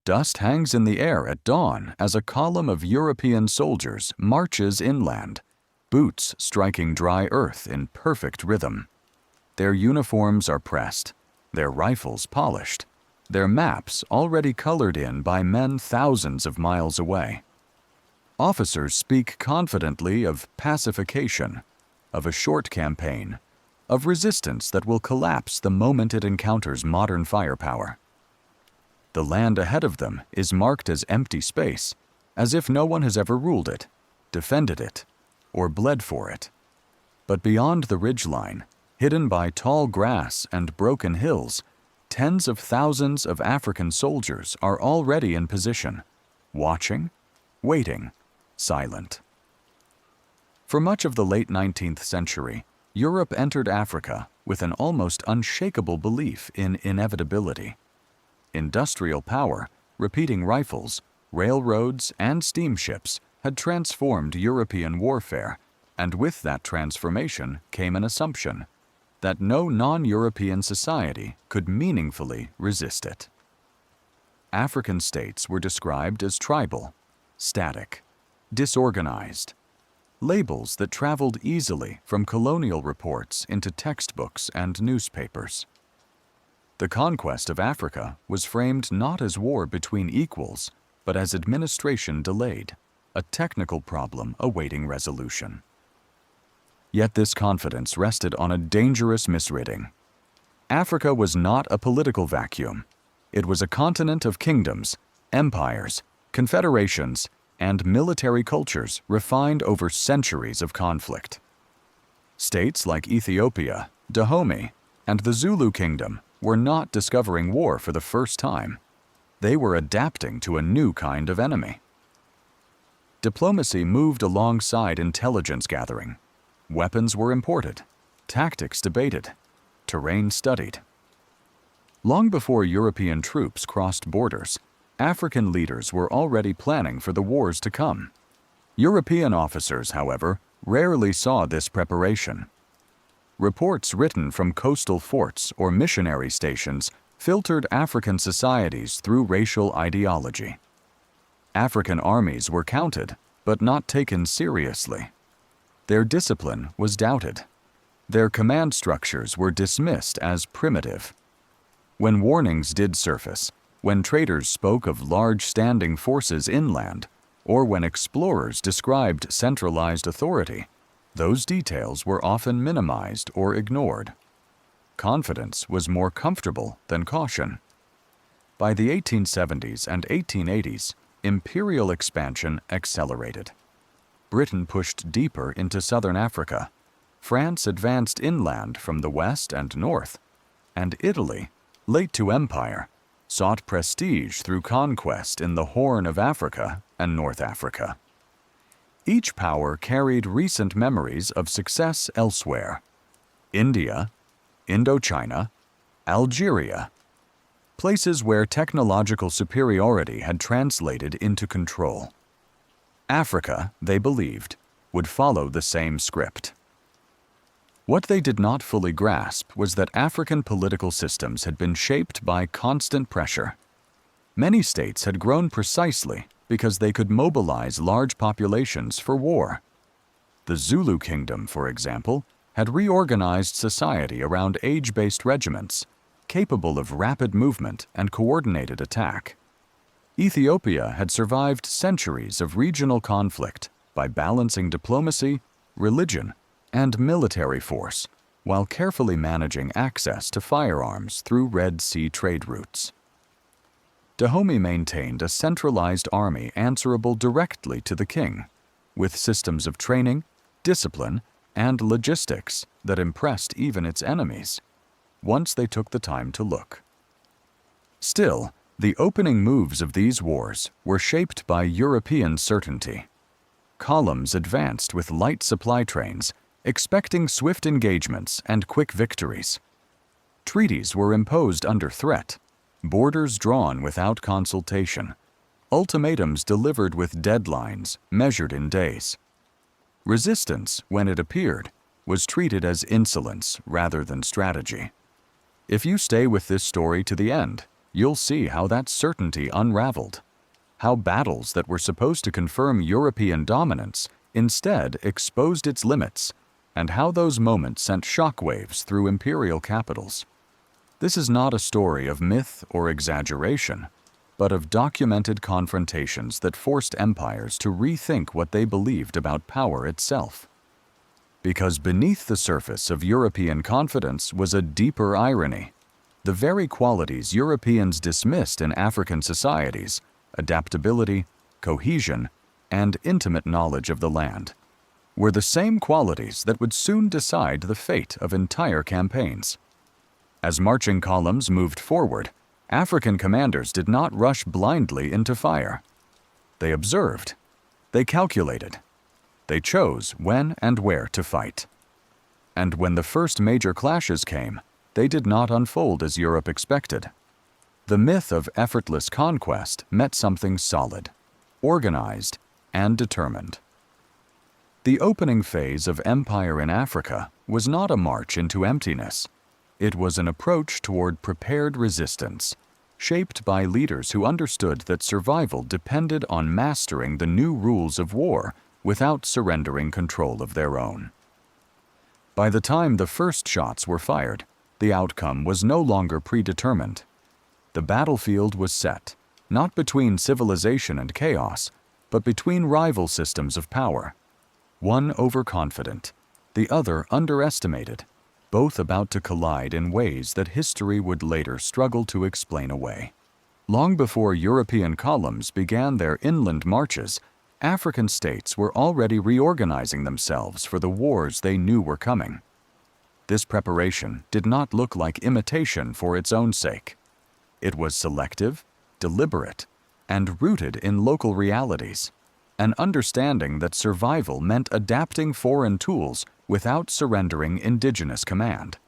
Dust hangs in the air at dawn as a column of European soldiers marches inland, boots striking dry earth in perfect rhythm. Their uniforms are pressed, their rifles polished, their maps already colored in by men thousands of miles away. Officers speak confidently of pacification, of a short campaign, of resistance that will collapse the moment it encounters modern firepower. The land ahead of them is marked as empty space, as if no one has ever ruled it, defended it, or bled for it. But beyond the ridgeline, hidden by tall grass and broken hills, tens of thousands of African soldiers are already in position, watching, waiting, silent. For much of the late 19th century, Europe entered Africa with an almost unshakable belief in inevitability. Industrial power, repeating rifles, railroads, and steamships had transformed European warfare, and with that transformation came an assumption that no non-European society could meaningfully resist it. African states were described as tribal, static, disorganized, labels that traveled easily from colonial reports into textbooks and newspapers. The conquest of Africa was framed not as war between equals, but as administration delayed, a technical problem awaiting resolution. Yet this confidence rested on a dangerous misreading. Africa was not a political vacuum. It was a continent of kingdoms, empires, confederations, and military cultures refined over centuries of conflict. States like Ethiopia, Dahomey, and the Zulu Kingdom were not discovering war for the first time. They were adapting to a new kind of enemy. Diplomacy moved alongside intelligence gathering. Weapons were imported, tactics debated, terrain studied. Long before European troops crossed borders, African leaders were already planning for the wars to come. European officers, however, rarely saw this preparation. Reports written from coastal forts or missionary stations filtered African societies through racial ideology. African armies were counted, but not taken seriously. Their discipline was doubted. Their command structures were dismissed as primitive. When warnings did surface, when traders spoke of large standing forces inland, or when explorers described centralized authority, those details were often minimized or ignored. Confidence was more comfortable than caution. By the 1870s and 1880s, imperial expansion accelerated. Britain pushed deeper into southern Africa, France advanced inland from the west and north, and Italy, late to empire, sought prestige through conquest in the Horn of Africa and North Africa. Each power carried recent memories of success elsewhere: India, Indochina, Algeria, places where technological superiority had translated into control. Africa, they believed, would follow the same script. What they did not fully grasp was that African political systems had been shaped by constant pressure. Many states had grown precisely because they could mobilize large populations for war. The Zulu Kingdom, for example, had reorganized society around age-based regiments, capable of rapid movement and coordinated attack. Ethiopia had survived centuries of regional conflict by balancing diplomacy, religion, and military force, while carefully managing access to firearms through Red Sea trade routes. Dahomey maintained a centralized army answerable directly to the king, with systems of training, discipline, and logistics that impressed even its enemies, once they took the time to look. Still, the opening moves of these wars were shaped by European certainty. Columns advanced with light supply trains, expecting swift engagements and quick victories. Treaties were imposed under threat, borders drawn without consultation, ultimatums delivered with deadlines measured in days. Resistance, when it appeared, was treated as insolence rather than strategy. If you stay with this story to the end, you'll see how that certainty unraveled, how battles that were supposed to confirm European dominance instead exposed its limits, and how those moments sent shockwaves through imperial capitals. This is not a story of myth or exaggeration, but of documented confrontations that forced empires to rethink what they believed about power itself. Because beneath the surface of European confidence was a deeper irony. The very qualities Europeans dismissed in African societies, adaptability, cohesion, and intimate knowledge of the land, were the same qualities that would soon decide the fate of entire campaigns. As marching columns moved forward, African commanders did not rush blindly into fire. They observed. They calculated. They chose when and where to fight. And when the first major clashes came, they did not unfold as Europe expected. The myth of effortless conquest met something solid, organized, and determined. The opening phase of empire in Africa was not a march into emptiness. It was an approach toward prepared resistance, shaped by leaders who understood that survival depended on mastering the new rules of war without surrendering control of their own. By the time the first shots were fired, the outcome was no longer predetermined. The battlefield was set, not between civilization and chaos, but between rival systems of power. One overconfident, the other underestimated, both about to collide in ways that history would later struggle to explain away. Long before European columns began their inland marches, African states were already reorganizing themselves for the wars they knew were coming. This preparation did not look like imitation for its own sake. It was selective, deliberate, and rooted in local realities, an understanding that survival meant adapting foreign tools without surrendering indigenous command.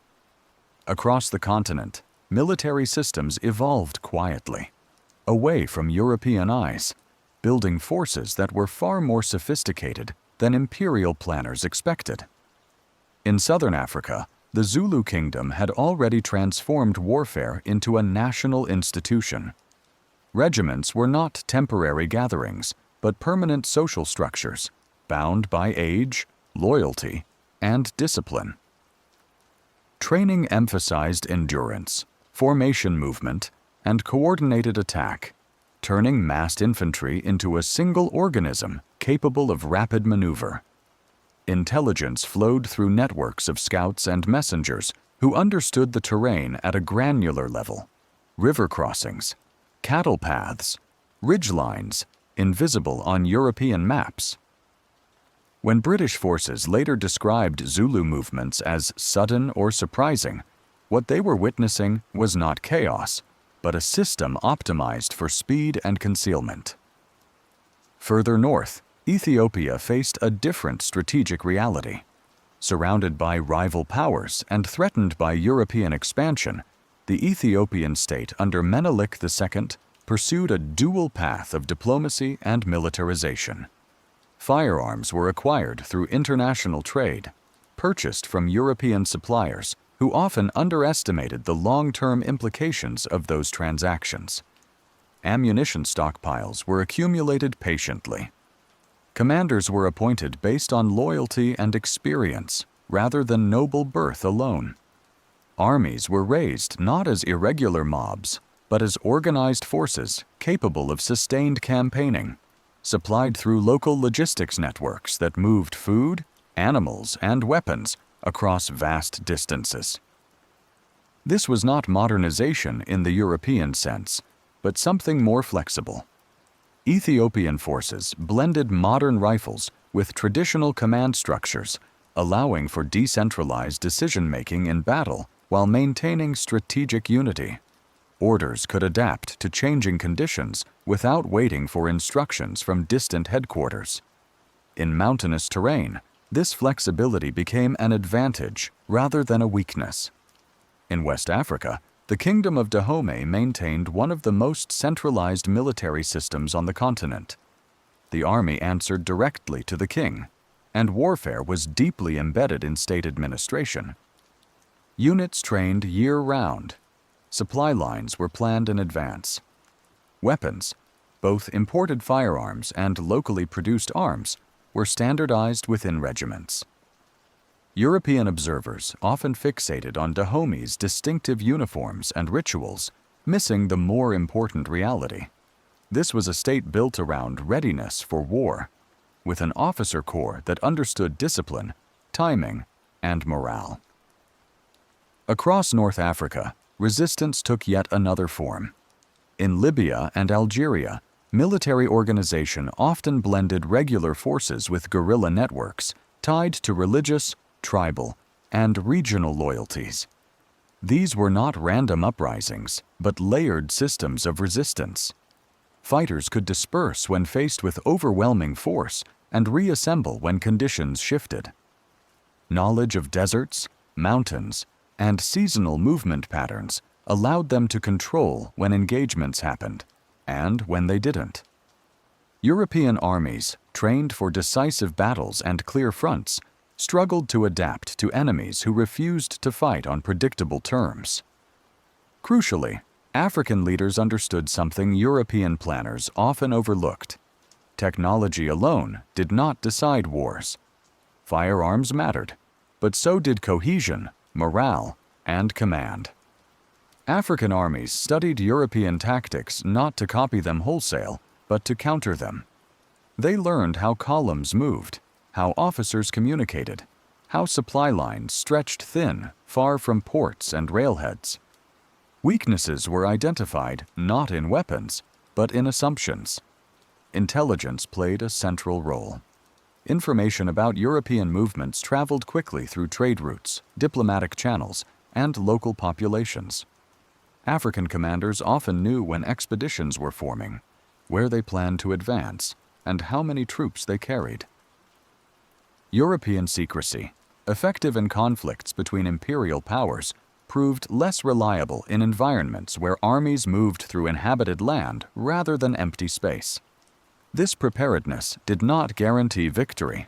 Across the continent, military systems evolved quietly, away from European eyes, building forces that were far more sophisticated than imperial planners expected. In southern Africa, the Zulu kingdom had already transformed warfare into a national institution. Regiments were not temporary gatherings, but permanent social structures, bound by age, loyalty, and discipline. Training emphasized endurance, formation movement, and coordinated attack, turning massed infantry into a single organism capable of rapid maneuver. Intelligence flowed through networks of scouts and messengers who understood the terrain at a granular level. River crossings, cattle paths, ridgelines, invisible on European maps. When British forces later described Zulu movements as sudden or surprising, what they were witnessing was not chaos, but a system optimized for speed and concealment. Further north, Ethiopia faced a different strategic reality. Surrounded by rival powers and threatened by European expansion, the Ethiopian state under Menelik II pursued a dual path of diplomacy and militarization. Firearms were acquired through international trade, purchased from European suppliers who often underestimated the long-term implications of those transactions. Ammunition stockpiles were accumulated patiently. Commanders were appointed based on loyalty and experience rather than noble birth alone. Armies were raised not as irregular mobs, but as organized forces capable of sustained campaigning, supplied through local logistics networks that moved food, animals, and weapons across vast distances. This was not modernization in the European sense, but something more flexible. Ethiopian forces blended modern rifles with traditional command structures, allowing for decentralized decision-making in battle while maintaining strategic unity. Orders could adapt to changing conditions without waiting for instructions from distant headquarters. In mountainous terrain, this flexibility became an advantage rather than a weakness. In West Africa, the Kingdom of Dahomey maintained one of the most centralized military systems on the continent. The army answered directly to the king, and warfare was deeply embedded in state administration. Units trained year-round, Supply lines were planned in advance. Weapons, both imported firearms and locally produced arms, were standardized within regiments. European observers often fixated on Dahome's distinctive uniforms and rituals, missing the more important reality. This was a state built around readiness for war, with an officer corps that understood discipline, timing, and morale. Across North Africa, resistance took yet another form. In Libya and Algeria, military organization often blended regular forces with guerrilla networks tied to religious, tribal, and regional loyalties. These were not random uprisings, but layered systems of resistance. Fighters could disperse when faced with overwhelming force and reassemble when conditions shifted. Knowledge of deserts, mountains, and seasonal movement patterns allowed them to control when engagements happened and when they didn't. European armies, trained for decisive battles and clear fronts, struggled to adapt to enemies who refused to fight on predictable terms. Crucially, African leaders understood something European planners often overlooked. Technology alone did not decide wars. Firearms mattered, but so did cohesion, morale, and command. African armies studied European tactics not to copy them wholesale, but to counter them. They learned how columns moved, how officers communicated, how supply lines stretched thin, far from ports and railheads. Weaknesses were identified not in weapons, but in assumptions. Intelligence played a central role. Information about European movements traveled quickly through trade routes, diplomatic channels, and local populations. African commanders often knew when expeditions were forming, where they planned to advance, and how many troops they carried. European secrecy, effective in conflicts between imperial powers, proved less reliable in environments where armies moved through inhabited land rather than empty space. This preparedness did not guarantee victory.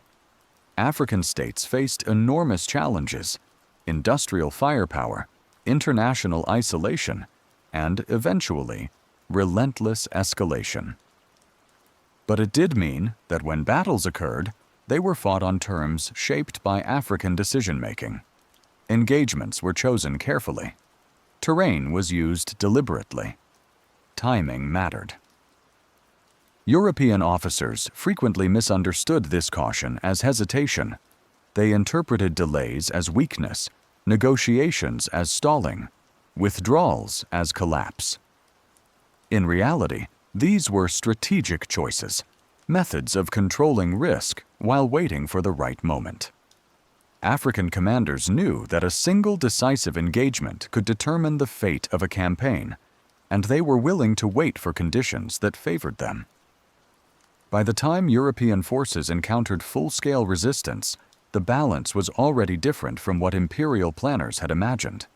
African states faced enormous challenges: industrial firepower, international isolation, and, eventually, relentless escalation. But it did mean that when battles occurred, they were fought on terms shaped by African decision-making. Engagements were chosen carefully. Terrain was used deliberately. Timing mattered. European officers frequently misunderstood this caution as hesitation. They interpreted delays as weakness, negotiations as stalling, withdrawals as collapse. In reality, these were strategic choices, methods of controlling risk while waiting for the right moment. African commanders knew that a single decisive engagement could determine the fate of a campaign, and they were willing to wait for conditions that favored them. By the time European forces encountered full-scale resistance, the balance was already different from what imperial planners had imagined.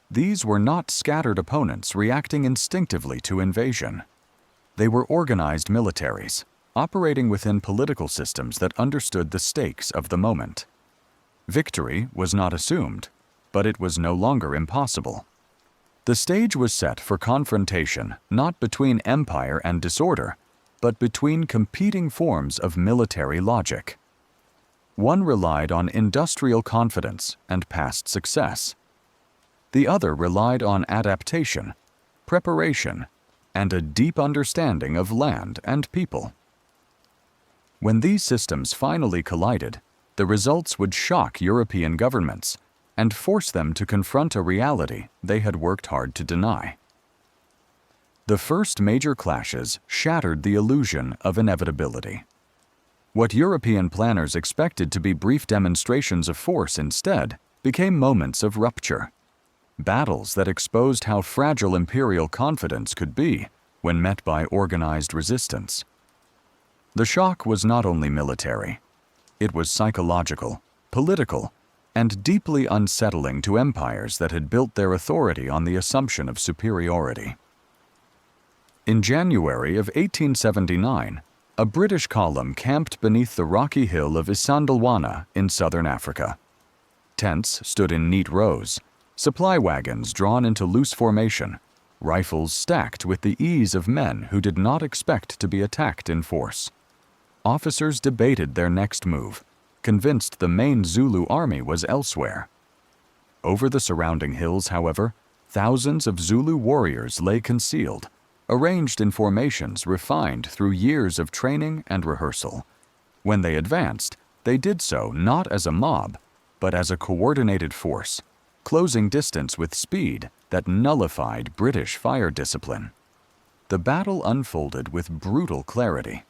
These were not scattered opponents reacting instinctively to invasion. They were organized militaries, operating within political systems that understood the stakes of the moment. Victory was not assumed, but it was no longer impossible. The stage was set for confrontation not between empire and disorder, but between competing forms of military logic. One relied on industrial confidence and past success. The other relied on adaptation, preparation, and a deep understanding of land and people. When these systems finally collided, the results would shock European governments and force them to confront a reality they had worked hard to deny. The first major clashes shattered the illusion of inevitability. What European planners expected to be brief demonstrations of force instead became moments of rupture. Battles that exposed how fragile imperial confidence could be when met by organized resistance. The shock was not only military. It was psychological, political, and deeply unsettling to empires that had built their authority on the assumption of superiority. In January of 1879, a British column camped beneath the rocky hill of Isandlwana in southern Africa. Tents stood in neat rows, Supply wagons drawn into loose formation, rifles stacked with the ease of men who did not expect to be attacked in force. Officers debated their next move, convinced the main Zulu army was elsewhere. Over the surrounding hills, however, thousands of Zulu warriors lay concealed, arranged in formations refined through years of training and rehearsal. When they advanced, they did so not as a mob, but as a coordinated force, closing distance with speed that nullified British fire discipline. The battle unfolded with brutal clarity.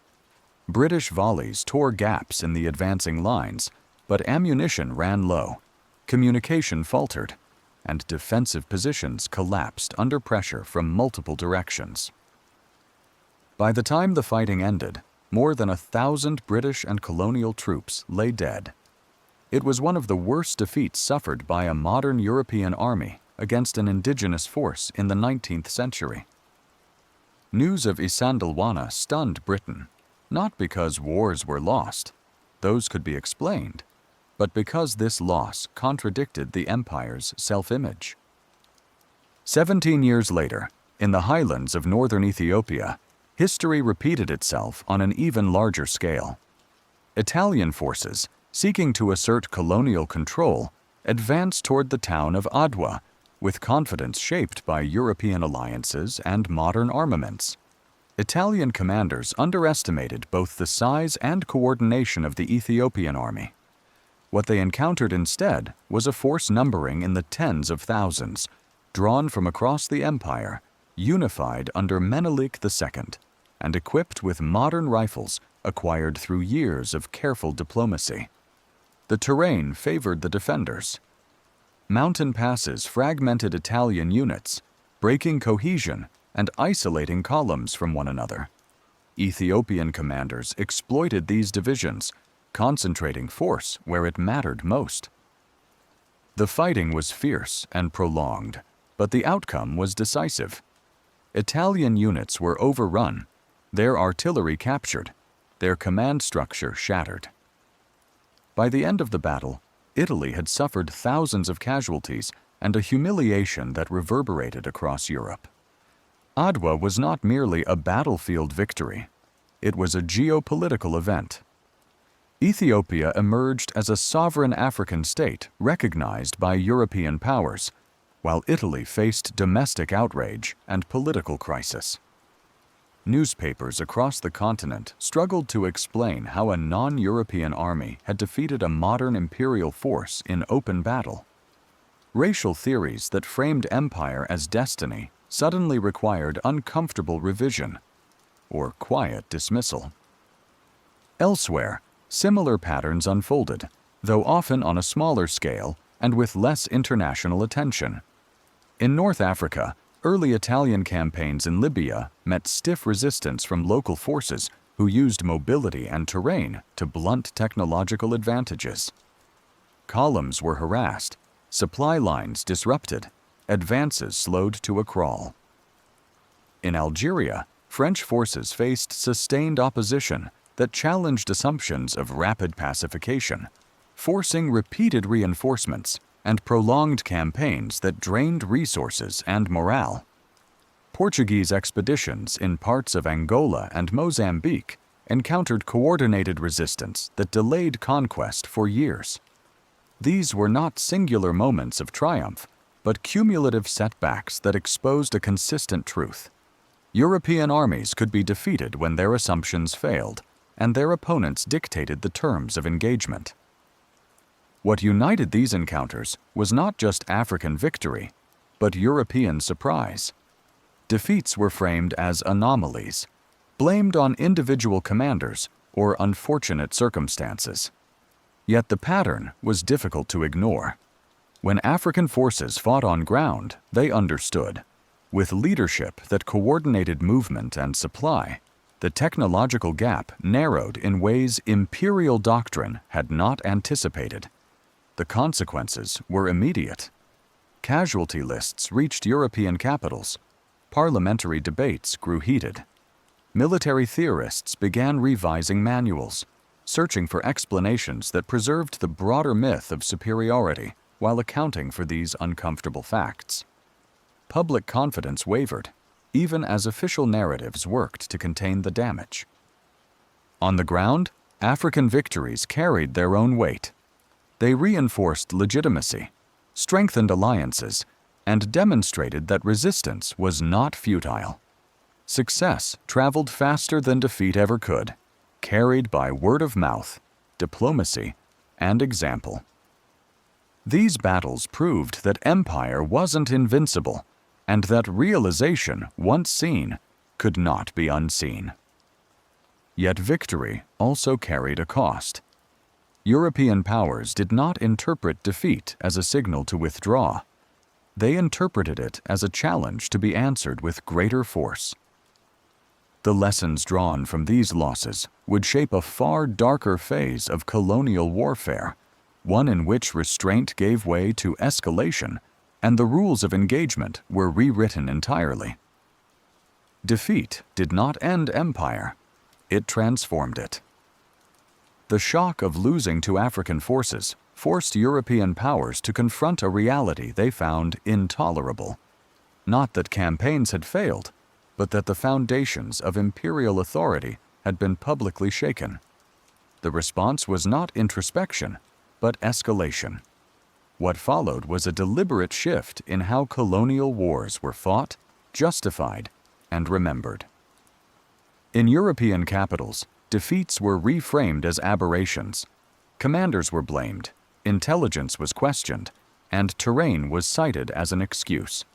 British volleys tore gaps in the advancing lines, but ammunition ran low, communication faltered, and defensive positions collapsed under pressure from multiple directions. By the time the fighting ended, more than 1,000 British and colonial troops lay dead. It was one of the worst defeats suffered by a modern European army against an indigenous force in the 19th century. News of Isandlwana stunned Britain, not because wars were lost, those could be explained, but because this loss contradicted the empire's self-image. 17 years later, in the highlands of northern Ethiopia, history repeated itself on an even larger scale. Italian forces, seeking to assert colonial control, advanced toward the town of Adwa, with confidence shaped by European alliances and modern armaments. Italian commanders underestimated both the size and coordination of the Ethiopian army. What they encountered instead was a force numbering in the tens of thousands, drawn from across the empire, unified under Menelik II, and equipped with modern rifles acquired through years of careful diplomacy. The terrain favored the defenders. Mountain passes fragmented Italian units, breaking cohesion and isolating columns from one another. Ethiopian commanders exploited these divisions, concentrating force where it mattered most. The fighting was fierce and prolonged, but the outcome was decisive. Italian units were overrun, their artillery captured, their command structure shattered. By the end of the battle, Italy had suffered thousands of casualties and a humiliation that reverberated across Europe. Adwa was not merely a battlefield victory, it was a geopolitical event. Ethiopia emerged as a sovereign African state recognized by European powers, while Italy faced domestic outrage and political crisis. Newspapers across the continent struggled to explain how a non-European army had defeated a modern imperial force in open battle. Racial theories that framed empire as destiny suddenly required uncomfortable revision, or quiet dismissal. Elsewhere, similar patterns unfolded, though often on a smaller scale and with less international attention. In North Africa, early Italian campaigns in Libya met stiff resistance from local forces who used mobility and terrain to blunt technological advantages. Columns were harassed, supply lines disrupted, advances slowed to a crawl. In Algeria, French forces faced sustained opposition that challenged assumptions of rapid pacification, forcing repeated reinforcements and prolonged campaigns that drained resources and morale. Portuguese expeditions in parts of Angola and Mozambique encountered coordinated resistance that delayed conquest for years. These were not singular moments of triumph, but cumulative setbacks that exposed a consistent truth. European armies could be defeated when their assumptions failed, and their opponents dictated the terms of engagement. What united these encounters was not just African victory, but European surprise. Defeats were framed as anomalies, blamed on individual commanders or unfortunate circumstances. Yet the pattern was difficult to ignore. When African forces fought on ground, they understood. With leadership that coordinated movement and supply, the technological gap narrowed in ways imperial doctrine had not anticipated. The consequences were immediate. Casualty lists reached European capitals. Parliamentary debates grew heated. Military theorists began revising manuals, searching for explanations that preserved the broader myth of superiority while accounting for these uncomfortable facts. Public confidence wavered, even as official narratives worked to contain the damage. On the ground, African victories carried their own weight. They reinforced legitimacy, strengthened alliances, and demonstrated that resistance was not futile. Success traveled faster than defeat ever could, carried by word of mouth, diplomacy, and example. These battles proved that empire wasn't invincible, and that realization, once seen, could not be unseen. Yet victory also carried a cost. European powers did not interpret defeat as a signal to withdraw. They interpreted it as a challenge to be answered with greater force. The lessons drawn from these losses would shape a far darker phase of colonial warfare, one in which restraint gave way to escalation and the rules of engagement were rewritten entirely. Defeat did not end empire, it transformed it. The shock of losing to African forces forced European powers to confront a reality they found intolerable. Not that campaigns had failed, but that the foundations of imperial authority had been publicly shaken. The response was not introspection, but escalation. What followed was a deliberate shift in how colonial wars were fought, justified, and remembered. In European capitals, defeats were reframed as aberrations. Commanders were blamed, intelligence was questioned, and terrain was cited as an excuse.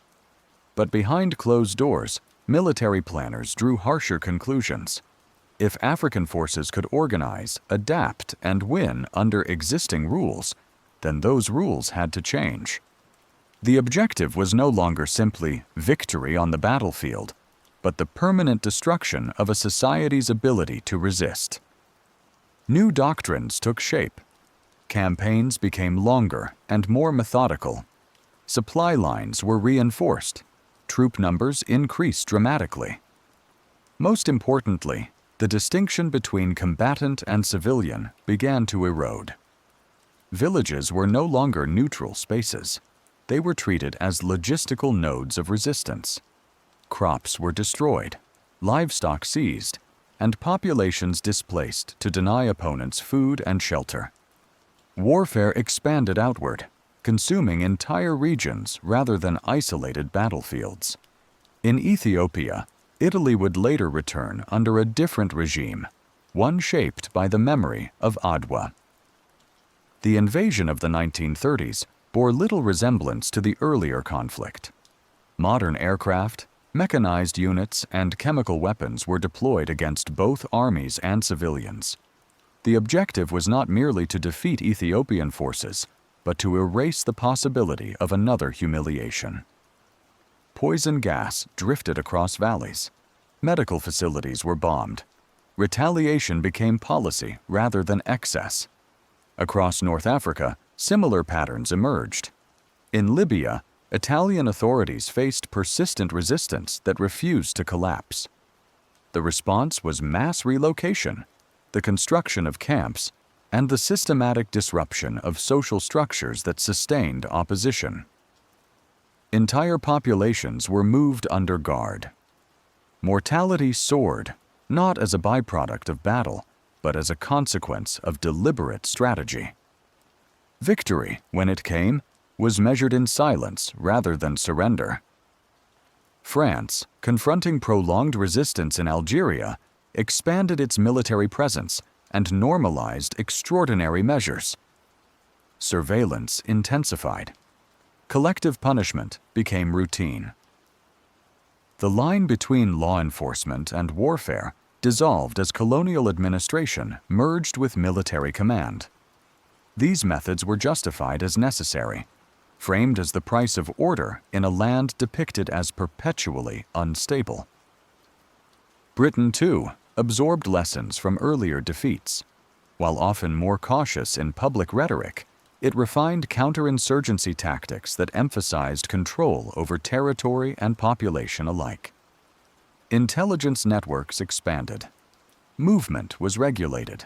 But behind closed doors, military planners drew harsher conclusions. If African forces could organize, adapt, and win under existing rules, then those rules had to change. The objective was no longer simply victory on the battlefield, but the permanent destruction of a society's ability to resist. New doctrines took shape. Campaigns became longer and more methodical. Supply lines were reinforced. Troop numbers increased dramatically. Most importantly, the distinction between combatant and civilian began to erode. Villages were no longer neutral spaces. They were treated as logistical nodes of resistance. Crops were destroyed, livestock seized, and populations displaced to deny opponents food and shelter. Warfare expanded outward, consuming entire regions rather than isolated battlefields. In Ethiopia, Italy would later return under a different regime, one shaped by the memory of Adwa. The invasion of the 1930s bore little resemblance to the earlier conflict. Modern aircraft, mechanized units, and chemical weapons were deployed against both armies and civilians. The objective was not merely to defeat Ethiopian forces, but to erase the possibility of another humiliation. Poison gas drifted across valleys. Medical facilities were bombed. Retaliation became policy rather than excess. Across North Africa, similar patterns emerged. In Libya, Italian authorities faced persistent resistance that refused to collapse. The response was mass relocation, the construction of camps, and the systematic disruption of social structures that sustained opposition. Entire populations were moved under guard. Mortality soared, not as a byproduct of battle, but as a consequence of deliberate strategy. Victory, when it came, was measured in silence rather than surrender. France, confronting prolonged resistance in Algeria, expanded its military presence and normalized extraordinary measures. Surveillance intensified. Collective punishment became routine. The line between law enforcement and warfare dissolved as colonial administration merged with military command. These methods were justified as necessary, framed as the price of order in a land depicted as perpetually unstable. Britain, too, absorbed lessons from earlier defeats. While often more cautious in public rhetoric, it refined counterinsurgency tactics that emphasized control over territory and population alike. Intelligence networks expanded. Movement was regulated.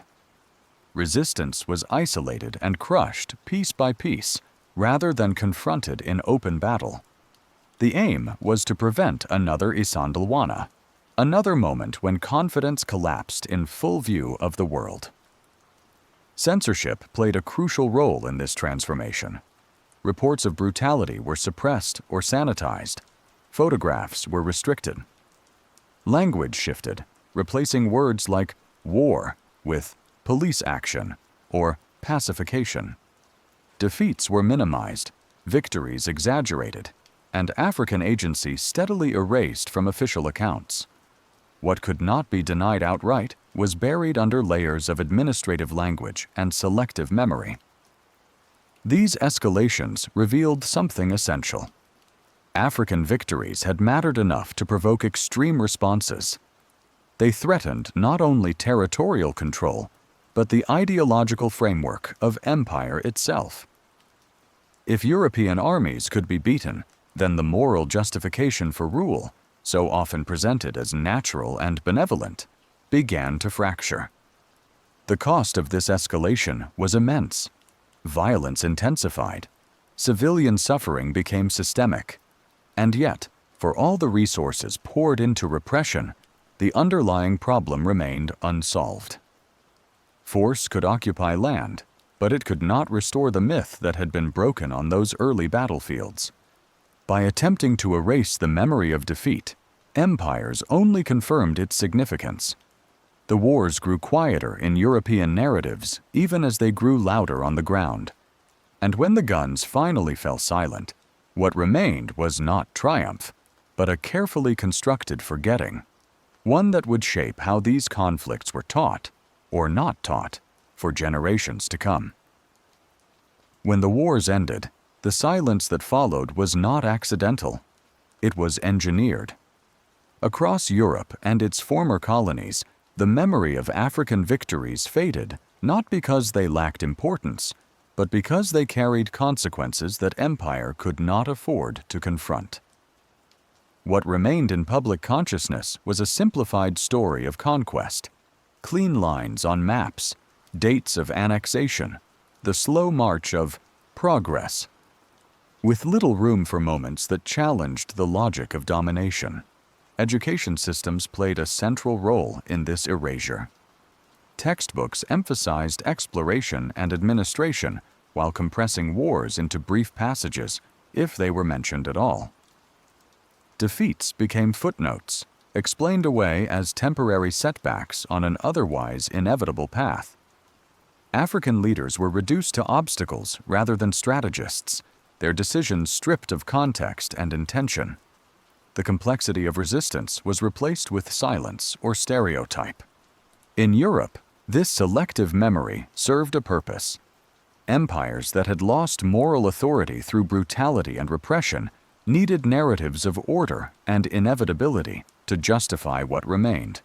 Resistance was isolated and crushed piece by piece, rather than confronted in open battle. The aim was to prevent another Isandlwana, another moment when confidence collapsed in full view of the world. Censorship played a crucial role in this transformation. Reports of brutality were suppressed or sanitized. Photographs were restricted. Language shifted, replacing words like war with police action or pacification. Defeats were minimized, victories exaggerated, and African agency steadily erased from official accounts. What could not be denied outright was buried under layers of administrative language and selective memory. These escalations revealed something essential. African victories had mattered enough to provoke extreme responses. They threatened not only territorial control, but the ideological framework of empire itself. If European armies could be beaten, then the moral justification for rule, so often presented as natural and benevolent, began to fracture. The cost of this escalation was immense. Violence intensified. Civilian suffering became systemic. And yet, for all the resources poured into repression, the underlying problem remained unsolved. Force could occupy land, but it could not restore the myth that had been broken on those early battlefields. By attempting to erase the memory of defeat, empires only confirmed its significance. The wars grew quieter in European narratives even as they grew louder on the ground. And when the guns finally fell silent, what remained was not triumph, but a carefully constructed forgetting, one that would shape how these conflicts were taught, or not taught, for generations to come. When the wars ended, the silence that followed was not accidental. It was engineered. Across Europe and its former colonies, the memory of African victories faded not because they lacked importance, but because they carried consequences that empire could not afford to confront. What remained in public consciousness was a simplified story of conquest, clean lines on maps, dates of annexation, the slow march of progress, with little room for moments that challenged the logic of domination. Education systems played a central role in this erasure. Textbooks emphasized exploration and administration while compressing wars into brief passages, if they were mentioned at all. Defeats became footnotes, explained away as temporary setbacks on an otherwise inevitable path. African leaders were reduced to obstacles rather than strategists, their decisions stripped of context and intention. The complexity of resistance was replaced with silence or stereotype. In Europe, this selective memory served a purpose. Empires that had lost moral authority through brutality and repression needed narratives of order and inevitability to justify what remained.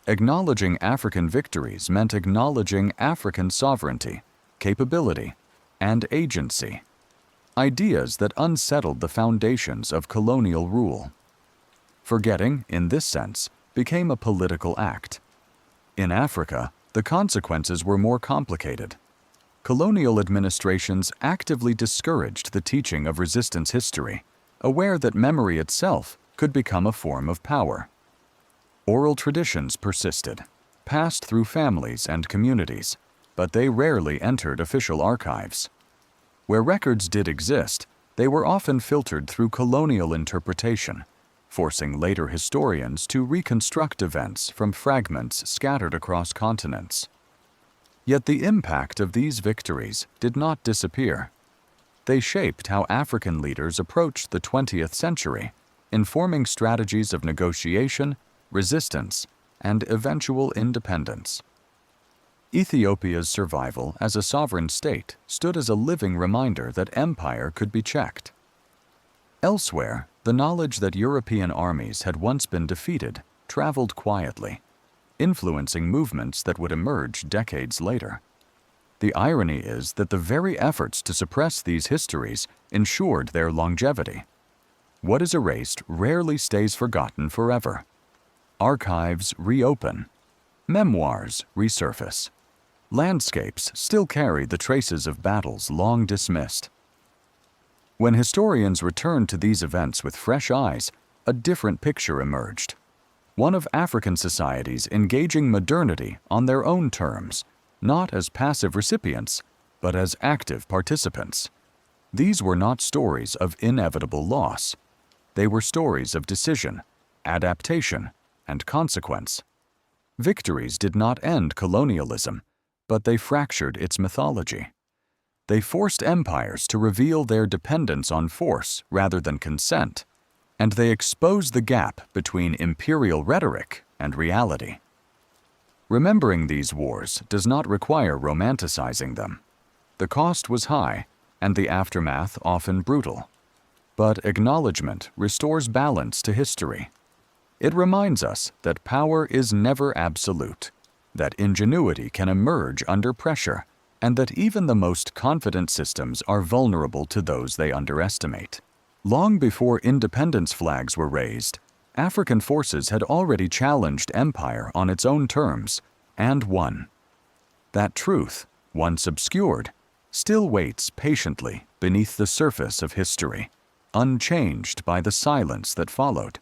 Acknowledging African victories meant acknowledging African sovereignty, capability, and agency, ideas that unsettled the foundations of colonial rule. Forgetting, in this sense, became a political act. In Africa, the consequences were more complicated. Colonial administrations actively discouraged the teaching of resistance history, aware that memory itself could become a form of power. Oral traditions persisted, passed through families and communities, but they rarely entered official archives. Where records did exist, they were often filtered through colonial interpretation, forcing later historians to reconstruct events from fragments scattered across continents. Yet the impact of these victories did not disappear. They shaped how African leaders approached the 20th century, informing strategies of negotiation, resistance, and eventual independence. Ethiopia's survival as a sovereign state stood as a living reminder that empire could be checked. Elsewhere, the knowledge that European armies had once been defeated traveled quietly, influencing movements that would emerge decades later. The irony is that the very efforts to suppress these histories ensured their longevity. What is erased rarely stays forgotten forever. Archives reopen. Memoirs resurface. Landscapes still carry the traces of battles long dismissed. When historians returned to these events with fresh eyes, a different picture emerged. One of African societies engaging modernity on their own terms, not as passive recipients, but as active participants. These were not stories of inevitable loss. They were stories of decision, adaptation, and consequence. Victories did not end colonialism, but they fractured its mythology. They forced empires to reveal their dependence on force rather than consent, and they exposed the gap between imperial rhetoric and reality. Remembering these wars does not require romanticizing them. The cost was high, and the aftermath often brutal. But acknowledgement restores balance to history. It reminds us that power is never absolute, that ingenuity can emerge under pressure, and that even the most confident systems are vulnerable to those they underestimate. Long before independence flags were raised, African forces had already challenged empire on its own terms and won. That truth, once obscured, still waits patiently beneath the surface of history, unchanged by the silence that followed.